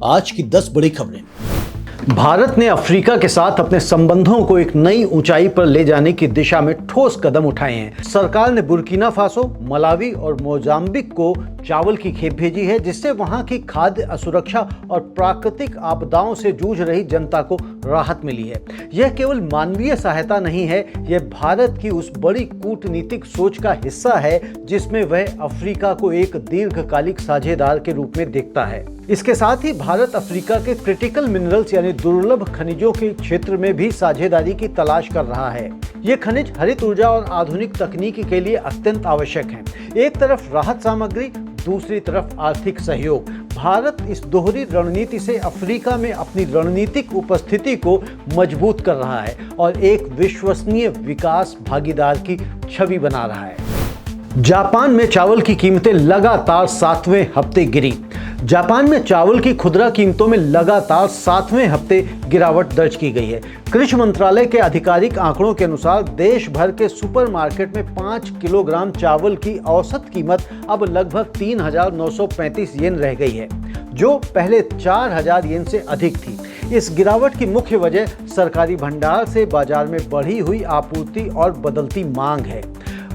आज की 10 बड़ी खबरें। भारत ने अफ्रीका के साथ अपने संबंधों को एक नई ऊंचाई पर ले जाने की दिशा में ठोस कदम उठाए हैं। सरकार ने बुर्किना फासो, मलावी और मोजाम्बिक को चावल की खेप भेजी है, जिससे वहां की खाद्य असुरक्षा और प्राकृतिक आपदाओं से जूझ रही जनता को राहत मिली है। यह केवल मानवीय सहायता नहीं है, यह भारत की उस बड़ी कूटनीतिक सोच का हिस्सा है जिसमें वह अफ्रीका को एक दीर्घकालिक साझेदार के रूप में देखता है। इसके साथ ही भारत अफ्रीका के क्रिटिकल मिनरल्स यानी दुर्लभ खनिजों के क्षेत्र में भी साझेदारी की तलाश कर रहा है। ये खनिज हरित ऊर्जा और आधुनिक तकनीक के लिए अत्यंत आवश्यक हैं। एक तरफ राहत सामग्री, दूसरी तरफ आर्थिक सहयोग। भारत इस दोहरी रणनीति से अफ्रीका में अपनी रणनीतिक उपस्थिति को मजबूत कर रहा है और एक विश्वसनीय विकास भागीदार की छवि बना रहा है। जापान में चावल की कीमतें लगातार 7वें हफ्ते गिरी। जापान में चावल की खुदरा कीमतों में लगातार 7वें हफ्ते गिरावट दर्ज की गई है। कृषि मंत्रालय के आधिकारिक आंकड़ों के अनुसार देश भर के सुपरमार्केट में 5 किलोग्राम चावल की औसत कीमत अब लगभग 3,935 येन रह गई है, जो पहले 4,000 येन से अधिक थी। इस गिरावट की मुख्य वजह सरकारी भंडार से बाजार में बढ़ी हुई आपूर्ति और बदलती मांग है।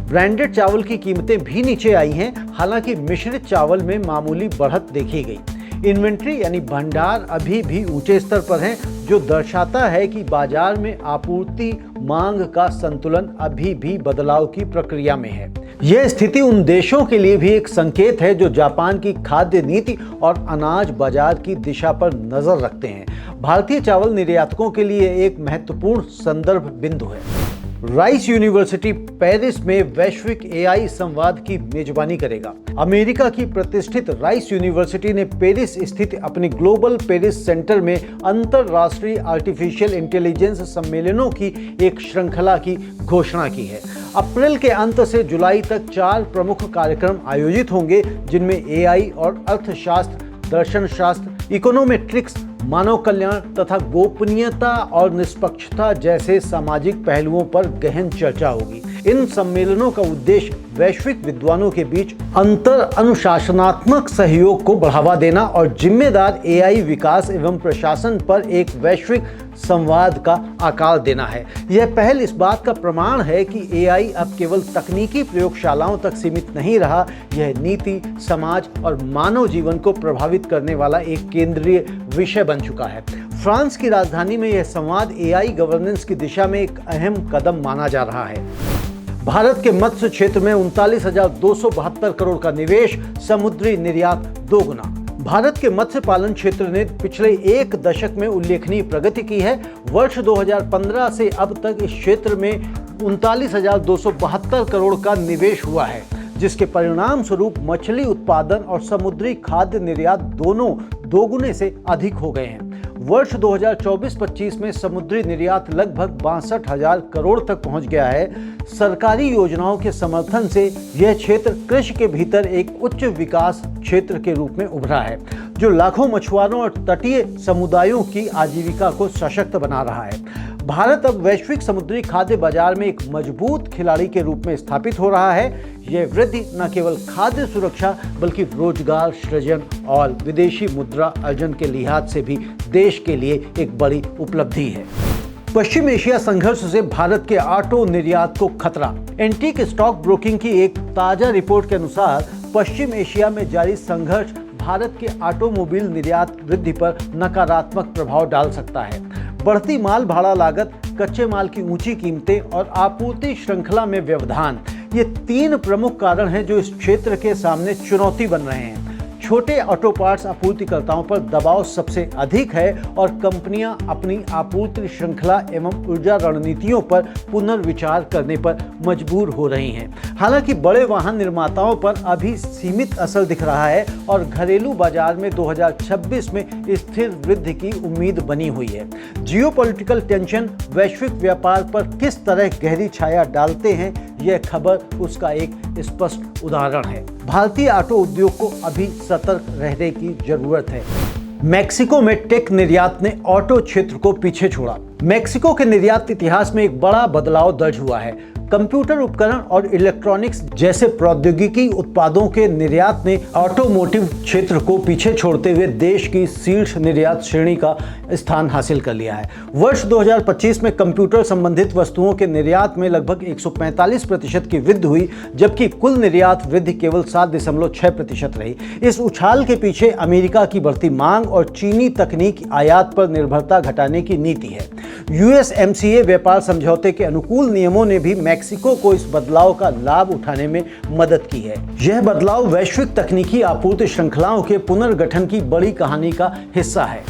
ब्रांडेड चावल की कीमतें भी नीचे आई हैं, हालांकि मिश्रित चावल में मामूली बढ़त देखी गई। इन्वेंट्री यानी भंडार अभी भी ऊंचे स्तर पर हैं, जो दर्शाता है कि बाजार में आपूर्ति मांग का संतुलन अभी भी बदलाव की प्रक्रिया में है। यह स्थिति उन देशों के लिए भी एक संकेत है जो जापान की खाद्य नीति और अनाज बाजार की दिशा पर नजर रखते हैं। भारतीय चावल निर्यातकों के लिए एक महत्वपूर्ण संदर्भ बिंदु है। राइस यूनिवर्सिटी पेरिस में वैश्विक एआई संवाद की मेजबानी करेगा। अमेरिका की प्रतिष्ठित राइस यूनिवर्सिटी ने पेरिस स्थित अपने ग्लोबल पेरिस सेंटर में अंतरराष्ट्रीय आर्टिफिशियल इंटेलिजेंस सम्मेलनों की एक श्रृंखला की घोषणा की है। अप्रैल के अंत से जुलाई तक 4 प्रमुख कार्यक्रम आयोजित होंगे, जिनमें एआई और अर्थशास्त्र, दर्शन शास्त्र, इकोनोमेट्रिक्स, मानव कल्याण तथा गोपनीयता और निष्पक्षता जैसे सामाजिक पहलुओं पर गहन चर्चा होगी। इन सम्मेलनों का उद्देश्य वैश्विक विद्वानों के बीच अंतर अनुशासनात्मक सहयोग को बढ़ावा देना और जिम्मेदार एआई विकास एवं प्रशासन पर एक वैश्विक संवाद का आकार देना है। यह पहल इस बात का प्रमाण है कि एआई अब केवल तकनीकी प्रयोगशालाओं तक सीमित नहीं रहा, यह नीति, समाज और मानव जीवन को प्रभावित करने वाला एक केंद्रीय विषय बन चुका है। फ्रांस की राजधानी में यह संवाद एआई गवर्नेंस की दिशा में एक अहम कदम माना जा रहा है। भारत के मत्स्य क्षेत्र में 39,272 करोड़ का निवेश, समुद्री निर्यात दोगुना। भारत के मत्स्य पालन क्षेत्र ने पिछले 1 दशक में उल्लेखनीय प्रगति की है। वर्ष 2015 से अब तक इस क्षेत्र में 39,272 करोड़ का निवेश हुआ है, जिसके परिणाम स्वरूप मछली उत्पादन और समुद्री खाद्य निर्यात दोनों दोगुने से अधिक हो गए हैं। वर्ष 2024-25 में समुद्री निर्यात लगभग 62,000 करोड़ तक पहुंच गया है। सरकारी योजनाओं के समर्थन से यह क्षेत्र कृषि के भीतर एक उच्च विकास क्षेत्र के रूप में उभरा है, जो लाखों मछुआरों और तटीय समुदायों की आजीविका को सशक्त बना रहा है। भारत अब वैश्विक समुद्री खाद्य बाजार में एक मजबूत खिलाड़ी के रूप में स्थापित हो रहा है। यह वृद्धि न केवल खाद्य सुरक्षा बल्कि रोजगार सृजन और विदेशी मुद्रा अर्जन के लिहाज से भी देश के लिए एक बड़ी उपलब्धि है। पश्चिम एशिया संघर्ष से भारत के ऑटो निर्यात को खतरा। एंटीक स्टॉक ब्रोकिंग की एक ताजा रिपोर्ट के अनुसार पश्चिम एशिया में जारी संघर्ष भारत के ऑटोमोबाइल निर्यात वृद्धि पर नकारात्मक प्रभाव डाल सकता है। बढ़ती माल भाड़ा लागत, कच्चे माल की ऊंची कीमतें और आपूर्ति श्रृंखला में व्यवधान, ये 3 प्रमुख कारण हैं जो इस क्षेत्र के सामने चुनौती बन रहे हैं। छोटे ऑटो पार्ट्स आपूर्तिकर्ताओं पर दबाव सबसे अधिक है और कंपनियां अपनी आपूर्ति श्रृंखला एवं ऊर्जा रणनीतियों पर पुनर्विचार करने पर मजबूर हो रही हैं। हालांकि बड़े वाहन निर्माताओं पर अभी सीमित असर दिख रहा है और घरेलू बाजार में 2026 में स्थिर वृद्धि की उम्मीद बनी हुई है। जियोपॉलिटिकल टेंशन वैश्विक व्यापार पर किस तरह गहरी छाया डालते हैं, यह खबर उसका एक स्पष्ट उदाहरण है। भारतीय ऑटो उद्योग को अभी सतर्क रहने की जरूरत है। मेक्सिको में टेक निर्यात ने ऑटो क्षेत्र को पीछे छोड़ा। मेक्सिको के निर्यात इतिहास में एक बड़ा बदलाव दर्ज हुआ है। कंप्यूटर उपकरण और इलेक्ट्रॉनिक्स जैसे प्रौद्योगिकी उत्पादों के निर्यात ने ऑटोमोटिव क्षेत्र को पीछे छोड़ते हुए देश की शीर्ष निर्यात श्रेणी का स्थान हासिल कर लिया है। वर्ष 2025 में कंप्यूटर संबंधित वस्तुओं के निर्यात में लगभग 145% की वृद्धि हुई, जबकि कुल निर्यात वृद्धि केवल 7.6% रही। इस उछाल के पीछे अमेरिका की बढ़ती मांग और चीनी तकनीक आयात पर निर्भरता घटाने की नीति है। USMCA व्यापार समझौते के अनुकूल नियमों ने भी मेक्सिको को इस बदलाव का लाभ उठाने में मदद की है। यह बदलाव वैश्विक तकनीकी आपूर्ति श्रृंखलाओं के पुनर्गठन की बड़ी कहानी का हिस्सा है।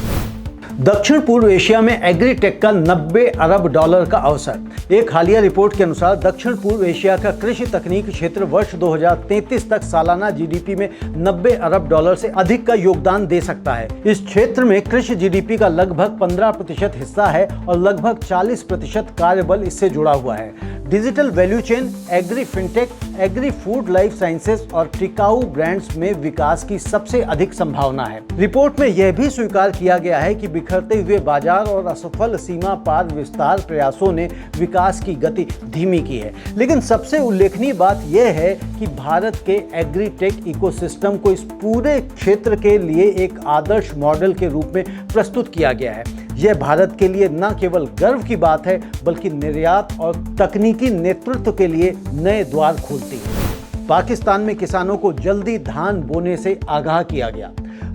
दक्षिण पूर्व एशिया में एग्रीटेक का $90 अरब का अवसर। एक हालिया रिपोर्ट के अनुसार दक्षिण पूर्व एशिया का कृषि तकनीक क्षेत्र वर्ष 2033 तक सालाना GDP में $90 अरब से अधिक का योगदान दे सकता है। इस क्षेत्र में कृषि GDP का लगभग 15% हिस्सा है और लगभग 40% कार्यबल इससे जुड़ा हुआ है। Digital value chain, agri fintech, agri food, life sciences और टिकाऊ ब्रांड्स में विकास की सबसे अधिक संभावना है। रिपोर्ट में यह भी स्वीकार किया गया है कि बिखरते हुए बाजार और असफल सीमा पार विस्तार प्रयासों ने विकास की गति धीमी की है। लेकिन सबसे उल्लेखनीय बात यह है कि भारत के एग्रीटेक इकोसिस्टम को इस पूरे क्षेत्र के लिए एक आदर्श मॉडल के रूप में प्रस्तुत किया गया है। यह भारत के लिए न केवल गर्व की बात है, बल्कि निर्यात और तकनीकी नेतृत्व के लिए नए द्वार खोलती है। पाकिस्तान में किसानों को जल्दी धान बोने से आगाह किया गया।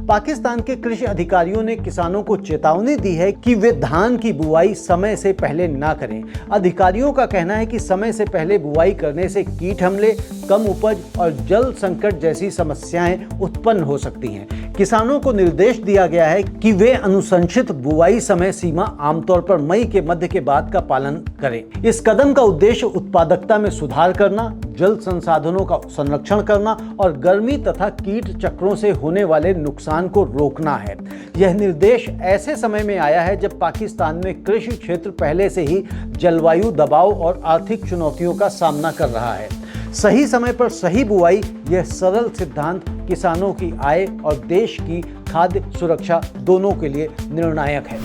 पाकिस्तान के कृषि अधिकारियों ने किसानों को चेतावनी दी है कि वे धान की बुआई समय से पहले ना करें। अधिकारियों का कहना है कि समय से पहले बुआई करने से कीट हमले, कम उपज और जल संकट जैसी समस्याएं उत्पन्न हो सकती हैं। किसानों को निर्देश दिया गया है कि वे अनुशंसित बुआई समय सीमा आमतौर पर मई के मध्य के बाद का पालन करें। इस कदम का उद्देश्य उत्पादकता में सुधार करना, जल संसाधनों का संरक्षण करना और गर्मी तथा कीट चक्रों से होने वाले नुकसान को रोकना है। यह निर्देश ऐसे समय में आया है जब पाकिस्तान में कृषि क्षेत्र पहले से ही जलवायु दबाव और आर्थिक चुनौतियों का सामना कर रहा है। सही समय पर सही बुआई, यह सरल सिद्धांत किसानों की आय और देश की खाद्य सुरक्षा दोनों के लिए निर्णायक है।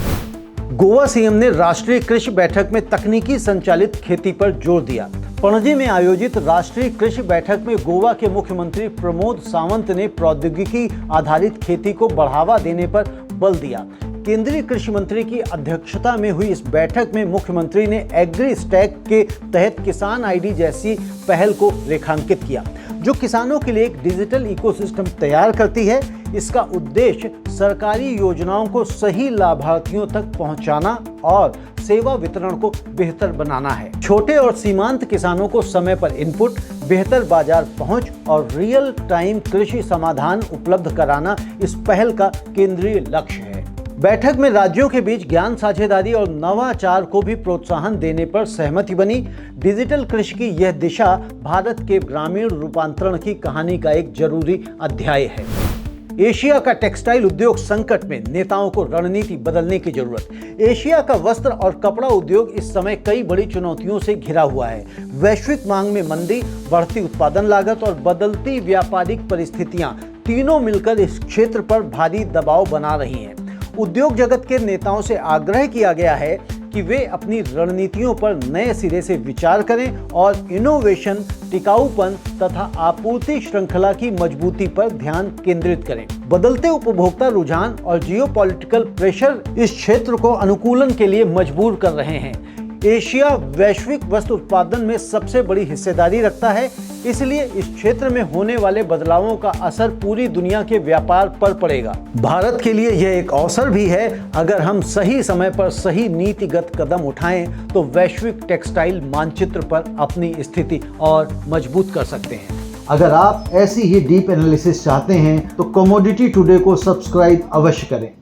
गोवा सीएम ने राष्ट्रीय कृषि बैठक में तकनीकी संचालित खेती पर जोर दिया। पणजी में आयोजित राष्ट्रीय कृषि बैठक में गोवा के मुख्यमंत्री प्रमोद सावंत ने प्रौद्योगिकी आधारित खेती को बढ़ावा देने पर बल दिया। केंद्रीय कृषि मंत्री की अध्यक्षता में हुई इस बैठक में मुख्यमंत्री ने एग्री स्टैक के तहत किसान आईडी जैसी पहल को रेखांकित किया, जो किसानों के लिए एक डिजिटल इकोसिस्टम तैयार करती है। इसका उद्देश्य सरकारी योजनाओं को सही लाभार्थियों तक पहुंचाना और सेवा वितरण को बेहतर बनाना है। छोटे और सीमांत किसानों को समय पर इनपुट, बेहतर बाजार पहुंच और रियल टाइम कृषि समाधान उपलब्ध कराना इस पहल का केंद्रीय लक्ष्य है। बैठक में राज्यों के बीच ज्ञान साझेदारी और नवाचार को भी प्रोत्साहन देने पर सहमति बनी। डिजिटल कृषि की यह दिशा भारत के ग्रामीण रूपांतरण की कहानी का एक जरूरी अध्याय है। एशिया का टेक्सटाइल उद्योग संकट में, नेताओं को रणनीति बदलने की जरूरत। एशिया का वस्त्र और कपड़ा उद्योग इस समय कई बड़ी चुनौतियों से घिरा हुआ है। वैश्विक मांग में मंदी, बढ़ती उत्पादन लागत और बदलती व्यापारिक परिस्थितियां तीनों मिलकर इस क्षेत्र पर भारी दबाव बना रही हैं। उद्योग जगत के नेताओं से आग्रह किया गया है कि वे अपनी रणनीतियों पर नए सिरे से विचार करें और इनोवेशन, टिकाऊपन तथा आपूर्ति श्रृंखला की मजबूती पर ध्यान केंद्रित करें। बदलते उपभोक्ता रुझान और जियोपॉलिटिकल प्रेशर इस क्षेत्र को अनुकूलन के लिए मजबूर कर रहे हैं। एशिया वैश्विक वस्त्र उत्पादन में सबसे बड़ी हिस्सेदारी रखता है, इसलिए इस क्षेत्र में होने वाले बदलावों का असर पूरी दुनिया के व्यापार पर पड़ेगा। भारत के लिए यह एक अवसर भी है। अगर हम सही समय पर सही नीतिगत कदम उठाएं तो वैश्विक टेक्सटाइल मानचित्र पर अपनी स्थिति और मजबूत कर सकते हैं। अगर आप ऐसी ही डीप एनालिसिस चाहते हैं तो कमोडिटी टुडे को सब्सक्राइब अवश्य करें।